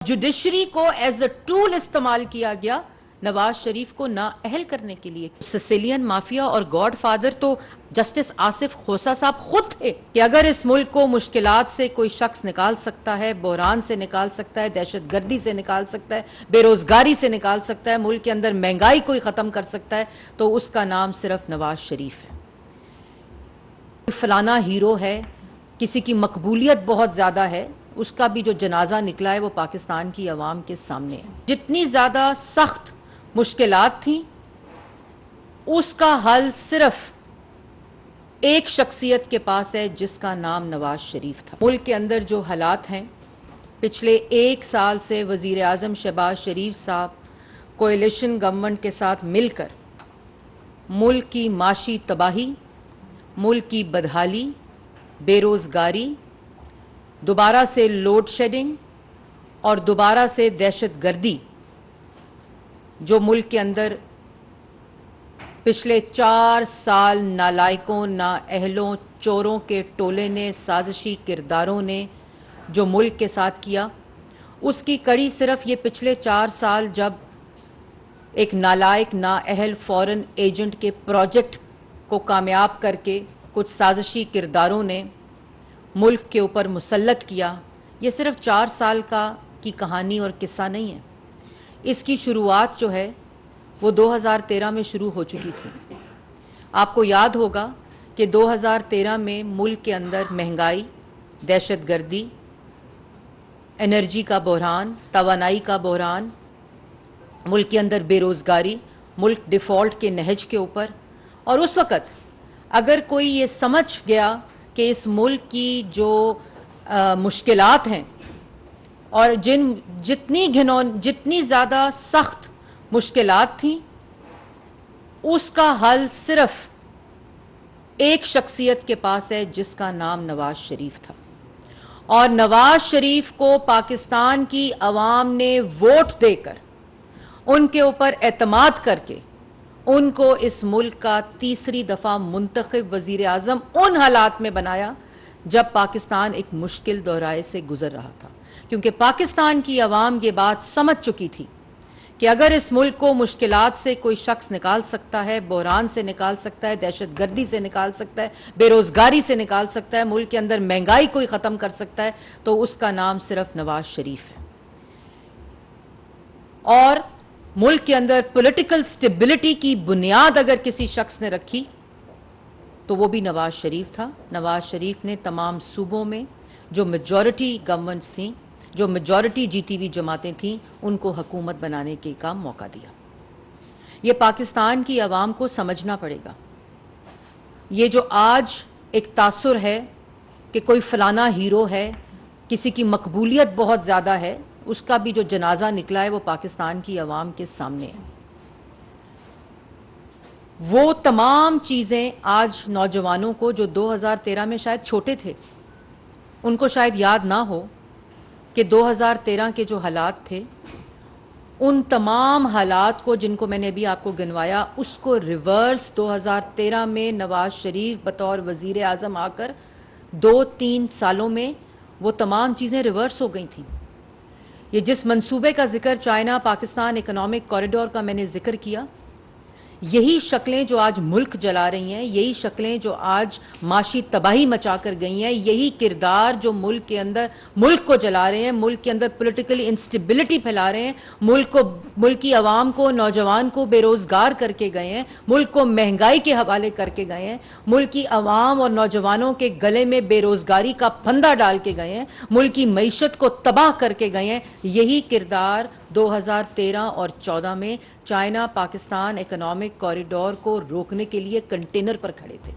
Judiciary को as a tool इस्तेमाल किया गया नवाज शरीफ को नाअहल करने के लिए। सिसिलियन माफिया और गॉडफादर तो जस्टिस आसिफ खोसा साहब खुद थे कि अगर इस मुल्क को मुश्किलात से कोई शख्स निकाल सकता है, बहरान से निकाल सकता है, दहशतगर्दी से निकाल सकता है, बेरोजगारी से निकाल सकता है, मुल्क के अंदर महंगाई कोई ख़त्म कर सकता है, तो उसका नाम सिर्फ नवाज शरीफ है। फलाना हीरो है, किसी की मकबूलियत बहुत ज़्यादा है, उसका भी जो जनाजा निकला है वो पाकिस्तान की आवाम के सामने है। जितनी ज़्यादा सख्त मुश्किलात थी उसका हल सिर्फ एक शख्सियत के पास है जिसका नाम नवाज शरीफ था। मुल्क के अंदर जो हालात हैं, पिछले 1 साल से वज़ीर आज़म शहबाज शरीफ साहब कोएलिशन गवर्नमेंट के साथ मिलकर मुल्क की माशी तबाही, मुल्क की बदहाली, बेरोज़गारी, दोबारा से लोड शेडिंग और दोबारा से दहशतगर्दी जो मुल्क के अंदर पिछले 4 साल नालायकों, नाअहलों, चोरों के टोले ने, साजिशी किरदारों ने जो मुल्क के साथ किया, उसकी कड़ी सिर्फ ये पिछले 4 साल जब एक नालायक, नाअहल फॉरेन एजेंट के प्रोजेक्ट को कामयाब करके कुछ साजिशी किरदारों ने मुल्क के ऊपर मुसल्लत किया। ये सिर्फ 4 साल की कहानी और किस्सा नहीं है। इसकी शुरुआत जो है वो 2013 में शुरू हो चुकी थी। आपको याद होगा कि 2013 में मुल्क के अंदर महंगाई, दहशतगर्दी, एनर्जी का बहरान, तवानाई का बहरान, मुल्क के अंदर बेरोज़गारी, मुल्क डिफ़ॉल्ट के नहज के ऊपर। और उस वक़्त अगर कोई ये समझ गया कि इस मुल्क की जो मुश्किलात हैं और जितनी ज़्यादा सख्त मुश्किलात थी, उसका हल सिर्फ एक शख्सियत के पास है जिसका नाम नवाज शरीफ था। और नवाज शरीफ को पाकिस्तान की आवाम ने वोट देकर, उनके ऊपर एतमाद करके, उनको इस मुल्क का तीसरी दफ़ा मुंतखब वज़ीर आज़म उन हालात में बनाया जब पाकिस्तान एक मुश्किल दौराए से गुजर रहा था। क्योंकि पाकिस्तान की आवाम ये बात समझ चुकी थी कि अगर इस मुल्क को मुश्किलात से कोई शख्स निकाल सकता है, बहरान से निकाल सकता है, दहशतगर्दी से निकाल सकता है, बेरोज़गारी से निकाल सकता है, मुल्क के अंदर महंगाई कोई ख़त्म कर सकता है, तो उसका नाम सिर्फ नवाज शरीफ है। और मुल्क के अंदर पॉलिटिकल स्टेबिलिटी की बुनियाद अगर किसी शख्स ने रखी तो वो भी नवाज शरीफ था। नवाज शरीफ ने तमाम सूबों में जो मेजॉरिटी गवर्नमेंट्स थीं, जो मेजॉरिटी जीती हुई जमातें थीं, उनको हुकूमत बनाने के का मौका दिया। ये पाकिस्तान की आवाम को समझना पड़ेगा। ये जो आज एक तासुर है कि कोई फलाना हीरो है, किसी की मकबूलियत बहुत ज़्यादा है, उसका भी जो जनाजा निकला है वो पाकिस्तान की आवाम के सामने है। वो तमाम चीज़ें आज नौजवानों को जो 2013 में शायद छोटे थे, उनको शायद याद ना हो कि 2013 के जो हालात थे, उन तमाम हालात को जिनको मैंने अभी आपको गिनवाया, उसको रिवर्स 2013 में नवाज शरीफ बतौर वज़ीर आज़म आकर 2-3 सालों में वो तमाम चीज़ें रिवर्स हो गई थी। ये जिस मंसूबे का जिक्र चाइना पाकिस्तान इकोनॉमिक कॉरिडोर का मैंने जिक्र किया, यही शक्लें जो आज मुल्क जला रही हैं, यही शक्लें जो आज माशी तबाही मचा कर गई हैं, यही किरदार जो मुल्क के अंदर मुल्क को जला रहे हैं, मुल्क के अंदर पॉलिटिकल इंस्टेबिलिटी फैला रहे हैं, मुल्क की आवाम को, नौजवान को बेरोज़गार करके गए हैं, मुल्क को महंगाई के हवाले करके गए हैं, मुल्क की आवाम और नौजवानों के गले में बेरोज़गारी का फंदा डाल के गए हैं, मुल्क की मईशत को तबाह करके गए हैं। यही किरदार 2013 और 14 में चाइना पाकिस्तान इकोनॉमिक कॉरिडोर को रोकने के लिए कंटेनर पर खड़े थे।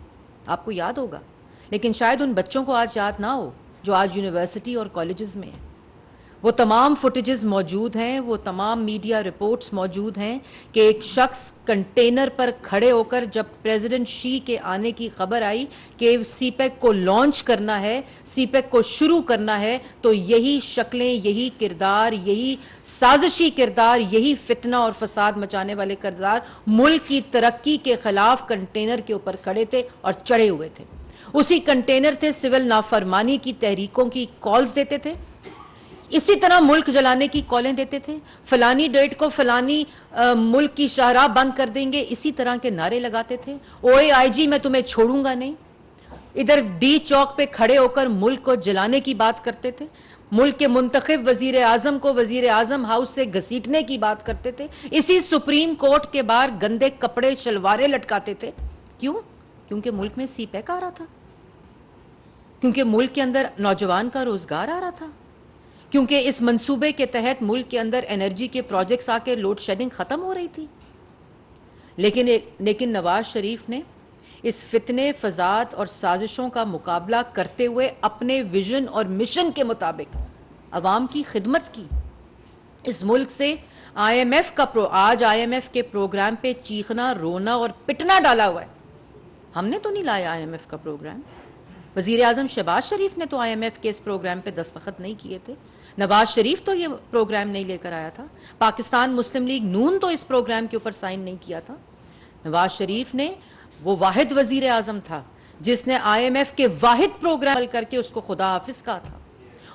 आपको याद होगा, लेकिन शायद उन बच्चों को आज याद ना हो जो आज यूनिवर्सिटी और कॉलेजेस में हैं। वो तमाम फुटेजेस मौजूद हैं, वो तमाम मीडिया रिपोर्ट्स मौजूद हैं कि एक शख्स कंटेनर पर खड़े होकर जब प्रेसिडेंट शी के आने की खबर आई कि सीपेक को लॉन्च करना है, सीपेक को शुरू करना है, तो यही शक्लें, यही किरदार, यही साजिशी किरदार, यही फितना और फसाद मचाने वाले किरदार मुल्क की तरक्की के खिलाफ कंटेनर के ऊपर खड़े थे और चढ़े हुए थे। उसी कंटेनर थे सिविल नाफरमानी की तहरीकों की कॉल्स देते थे। इसी तरह मुल्क जलाने की कॉलें देते थे, फलानी डेट को फलानी मुल्क की शाहराह बंद कर देंगे, इसी तरह के नारे लगाते थे। ओए आईजी मैं तुम्हें छोड़ूंगा नहीं, इधर डी चौक पे खड़े होकर मुल्क को जलाने की बात करते थे, मुल्क के मुंतखब वजीर आजम को वजीर आजम हाउस से घसीटने की बात करते थे, इसी सुप्रीम कोर्ट के बाहर गंदे कपड़े शलवारें लटकाते थे। क्यों? क्योंकि मुल्क में सीपैक आ रहा था, क्योंकि मुल्क के अंदर नौजवान का रोजगार आ रहा था, क्योंकि इस मंसूबे के तहत मुल्क के अंदर एनर्जी के प्रोजेक्ट्स आके लोड शेडिंग खत्म हो रही थी। लेकिन नवाज शरीफ ने इस फितने, फसाद और साजिशों का मुकाबला करते हुए अपने विजन और मिशन के मुताबिक अवाम की खिदमत की। इस मुल्क से आज IMF के प्रोग्राम पे चीखना, रोना और पिटना डाला हुआ है। हमने तो नहीं लाया IMF का प्रोग्राम, वजीर आजम शहबाज शरीफ ने तो IMF के इस प्रोग्राम पे दस्तखत नहीं किए थे, नवाज शरीफ तो ये प्रोग्राम नहीं लेकर आया था, पाकिस्तान मुस्लिम लीग नून तो इस प्रोग्राम के ऊपर साइन नहीं किया था। नवाज शरीफ ने, वो वाहिद वजीर आजम था जिसने IMF के वाहिद प्रोग्राम करके उसको खुदा हाफिज कहा था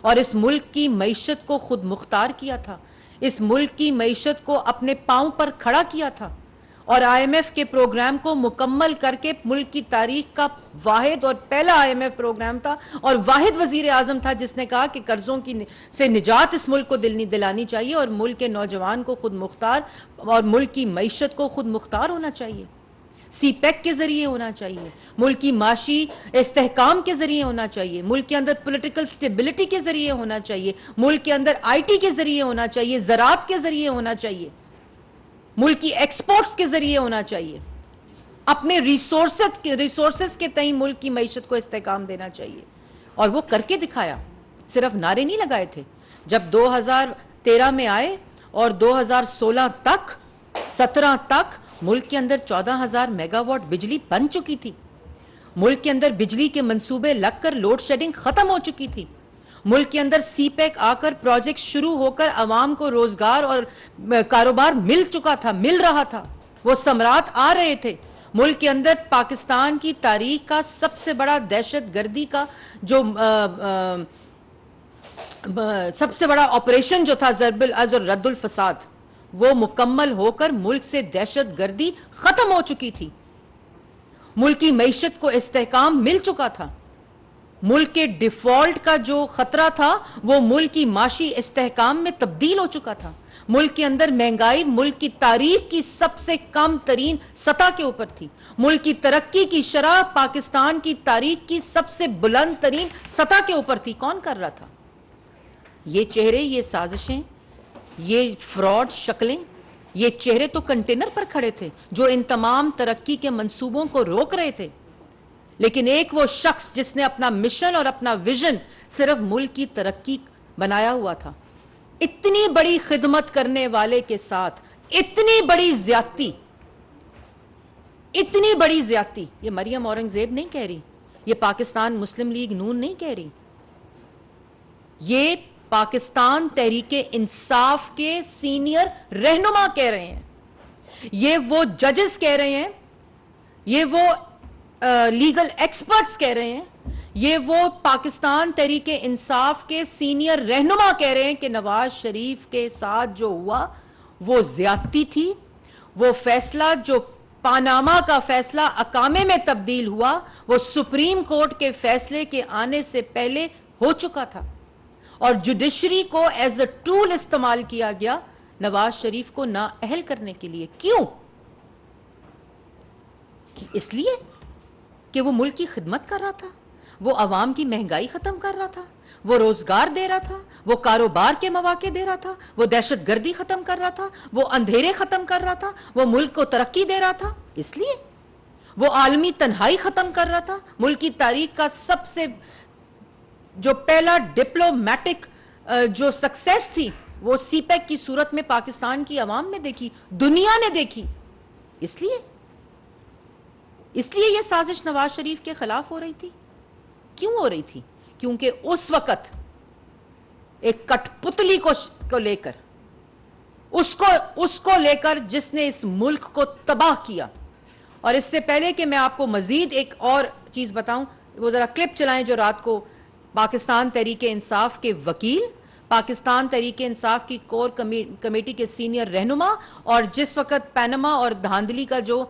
और इस मुल्क की मईशत को खुद मुख्तार किया था, इस मुल्क की मईशत को अपने पांव पर खड़ा किया था और IMF के प्रोग्राम को मुकम्मल करके मुल्क की तारीख का वाहिद और पहला IMF प्रोग्राम था और वाहिद वजीर आजम था जिसने कहा कि कर्जों की से निजात इस मुल्क को दिलानी चाहिए और मुल्क के नौजवान को खुद मुख्तार और मुल्क की मईशत को खुद मुख्तार होना चाहिए, सीपैक के जरिए होना चाहिए, मुल्क की माशी इस्तेहकाम के जरिए होना चाहिए, मुल्क के अंदर पॉलिटिकल स्टेबिलिटी के जरिए होना चाहिए, मुल्क के अंदर IT के जरिए होना चाहिए, ज़राअत के जरिए होना चाहिए, मुल्क की एक्सपोर्ट्स के जरिए होना चाहिए, अपने रिसोर्सेस के तई मुल्क की मईशत को इस्तेहकाम देना चाहिए। और वो करके दिखाया, सिर्फ नारे नहीं लगाए थे। जब 2013 में आए और 2016 तक 17 तक मुल्क के अंदर 14,000 मेगावाट बिजली बन चुकी थी, मुल्क के अंदर बिजली के मंसूबे लगकर लोड शेडिंग खत्म हो चुकी थी, मुल्क के अंदर सीपैक आकर प्रोजेक्ट शुरू होकर अवाम को रोजगार और कारोबार मिल रहा था, वो सम्राट आ रहे थे। मुल्क के अंदर पाकिस्तान की तारीख का सबसे बड़ा दहशतगर्दी का जो सबसे बड़ा ऑपरेशन जो था ज़रबुल अज़ और रद्दुल फसाद, वो मुकम्मल होकर मुल्क से दहशतगर्दी खत्म हो चुकी थी, मुल्क की मईशत को इस्तेहकाम मिल चुका था, मुल्क के डिफॉल्ट का जो खतरा था वो मुल्क की माशी इस्तेहकाम में तब्दील हो चुका था, मुल्क के अंदर महंगाई मुल्क की तारीख की सबसे कम तरीन सतह के ऊपर थी, मुल्क की तरक्की की शरह पाकिस्तान की तारीख की सबसे बुलंद तरीन सतह के ऊपर थी। कौन कर रहा था? ये चेहरे, ये साजिशें, ये फ्रॉड शक्लें, ये चेहरे तो कंटेनर पर खड़े थे जो इन तमाम तरक्की के मंसूबों को रोक रहे थे। लेकिन एक वो शख्स जिसने अपना मिशन और अपना विजन सिर्फ मुल्क की तरक्की बनाया हुआ था, इतनी बड़ी खिदमत करने वाले के साथ इतनी बड़ी ज्यादती, ये मरियम औरंगजेब नहीं कह रही, ये पाकिस्तान मुस्लिम लीग नून नहीं कह रही, ये पाकिस्तान तहरीके इंसाफ के सीनियर रहनुमा कह रहे हैं, ये वो जजेस कह रहे हैं, ये वो लीगल एक्सपर्ट्स कह रहे हैं, ये वो पाकिस्तान तहरीके इंसाफ के सीनियर रहनुमा कह रहे हैं कि नवाज शरीफ के साथ जो हुआ वो ज्यादती थी। वो फैसला जो पानामा का फैसला अकामे में तब्दील हुआ, वो सुप्रीम कोर्ट के फैसले के आने से पहले हो चुका था और जुडिशरी को एज अ टूल इस्तेमाल किया गया नवाज शरीफ को नाअहल करने के लिए। क्यों? इसलिए कि वो मुल्क की खिदमत कर रहा था, वो अवाम की महंगाई खत्म कर रहा था, वो रोजगार दे रहा था, वो कारोबार के मौके दे रहा था, वो दहशतगर्दी खत्म कर रहा था, वो अंधेरे खत्म कर रहा था, वो मुल्क को तरक्की दे रहा था, इसलिए वो आलमी तन्हाई खत्म कर रहा था। मुल्क की तारीख का सबसे जो पहला डिप्लोमेटिक जो सक्सेस थी वो सीपैक की सूरत में पाकिस्तान की अवाम ने देखी, दुनिया ने देखी। इसलिए यह साजिश नवाज शरीफ के खिलाफ हो रही थी। क्यों हो रही थी? क्योंकि उस वक्त एक कठपुतली को लेकर, उसको लेकर जिसने इस मुल्क को तबाह किया। और इससे पहले कि मैं आपको मजीद एक और चीज बताऊं, वो जरा क्लिप चलाएं जो रात को पाकिस्तान तहरीके इंसाफ के वकील, पाकिस्तान तहरीक इंसाफ की कोर कमेटी के सीनियर रहनुमा, और जिस वक्त पनामा और धांधली का जो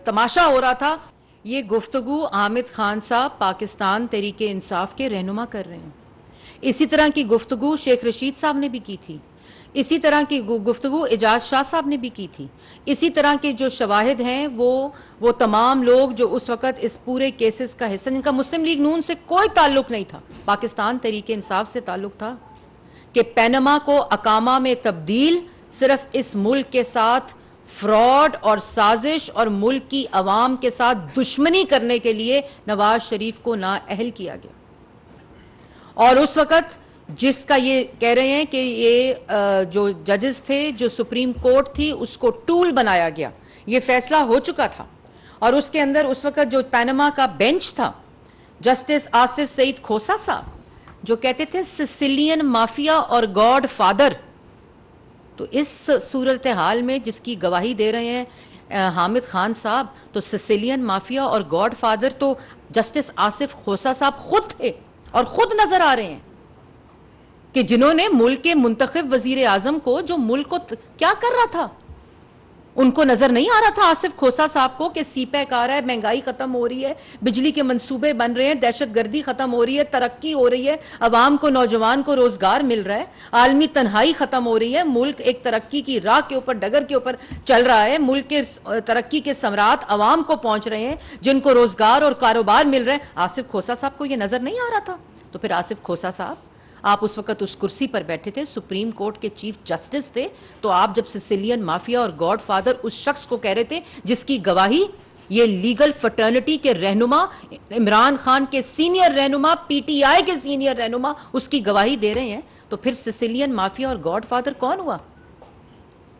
तमाशा हो रहा था, ये गुफ्तगू हामिद खान साहब पाकिस्तान तहरीक इंसाफ के रहनुमा कर रहे हैं। इसी तरह की गुफ्तगू शेख रशीद साहब ने भी की थी, इसी तरह की गुफ्तगू एजाज शाह साहब ने भी की थी। इसी तरह के जो शवाहिद हैं वो तमाम लोग जो उस वक़्त इस पूरे केसेस का हिस्सा, जिनका मुस्लिम लीग नून से कोई ताल्लुक़ नहीं था, पाकिस्तान तहरीक इंसाफ से ताल्लुक़ था, कि पनामा को अकामा में तब्दील सिर्फ इस मुल्क के साथ फ्रॉड और साजिश और मुल्क की अवाम के साथ दुश्मनी करने के लिए नवाज शरीफ को नाअहल किया गया। और उस वक़्त जिसका ये कह रहे हैं कि ये जो जजेस थे, जो सुप्रीम कोर्ट थी, उसको टूल बनाया गया, ये फैसला हो चुका था। और उसके अंदर उस वक़्त जो पनामा का बेंच था, जस्टिस आसिफ सईद खोसा साहब, जो कहते थे सिसिलियन माफिया और गॉड फादर, तो इस सूरत हाल में जिसकी गवाही दे रहे हैं हामिद खान साहब, तो सिसिलियन माफिया और गॉड फादर तो जस्टिस आसिफ खोसा साहब खुद थे और खुद नजर आ रहे हैं, कि जिन्होंने मुल्क के मुंतखब वजीर आजम को, जो मुल्क को क्या कर रहा था, उनको नजर नहीं आ रहा था आसिफ खोसा साहब को कि सीपैक आ रहा है, महंगाई खत्म हो रही है, बिजली के मंसूबे बन रहे हैं, दहशतगर्दी खत्म हो रही है, तरक्की हो रही है, अवाम को, नौजवान को रोजगार मिल रहा है, आलमी तन्हाई खत्म हो रही है, मुल्क एक तरक्की की राह के ऊपर, डगर के ऊपर चल रहा है, मुल्क के तरक्की के समरात अवाम को पहुंच रहे हैं, जिनको रोजगार और कारोबार मिल रहे हैं। आसिफ खोसा साहब को यह नजर नहीं आ रहा था। तो फिर आसिफ खोसा साहब, आप उस वक्त उस कुर्सी पर बैठे थे, सुप्रीम कोर्ट के चीफ जस्टिस थे, तो आप जब सिसिलियन माफिया और गॉड फादर उस शख्स को कह रहे थे जिसकी गवाही ये लीगल फटर्निटी के रहनुमा, इमरान खान के सीनियर रहनुमा, पीटीआई के सीनियर रहनुमा उसकी गवाही दे रहे हैं, तो फिर सिसिलियन माफिया और गॉड फादर कौन हुआ?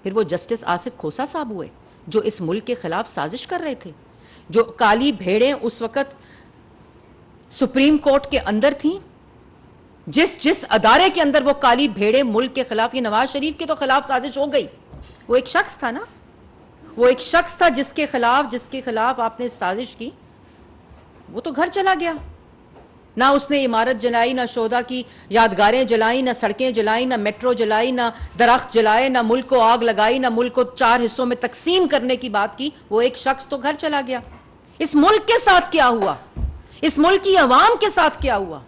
फिर वो जस्टिस आसिफ खोसा साहब हुए, जो इस मुल्क के खिलाफ साजिश कर रहे थे, जो काली भेड़ें उस वक्त सुप्रीम कोर्ट के अंदर थी, जिस अदारे के अंदर वो काली भेड़े मुल्क के खिलाफ, ये नवाज शरीफ के तो खिलाफ साजिश हो गई, वो एक शख्स था ना, वो एक शख्स था जिसके खिलाफ आपने साजिश की, वो तो घर चला गया। ना उसने इमारत जलाई, ना शोधा की यादगारें जलाई, ना सड़कें जलाई, ना मेट्रो जलाई, ना दरख्त जलाए, ना मुल्क को आग लगाई, ना मुल्क को 4 हिस्सों में तकसीम करने की बात की, वो एक शख्स तो घर चला गया। इस मुल्क के साथ क्या हुआ, इस मुल्क की अवाम के साथ क्या हुआ?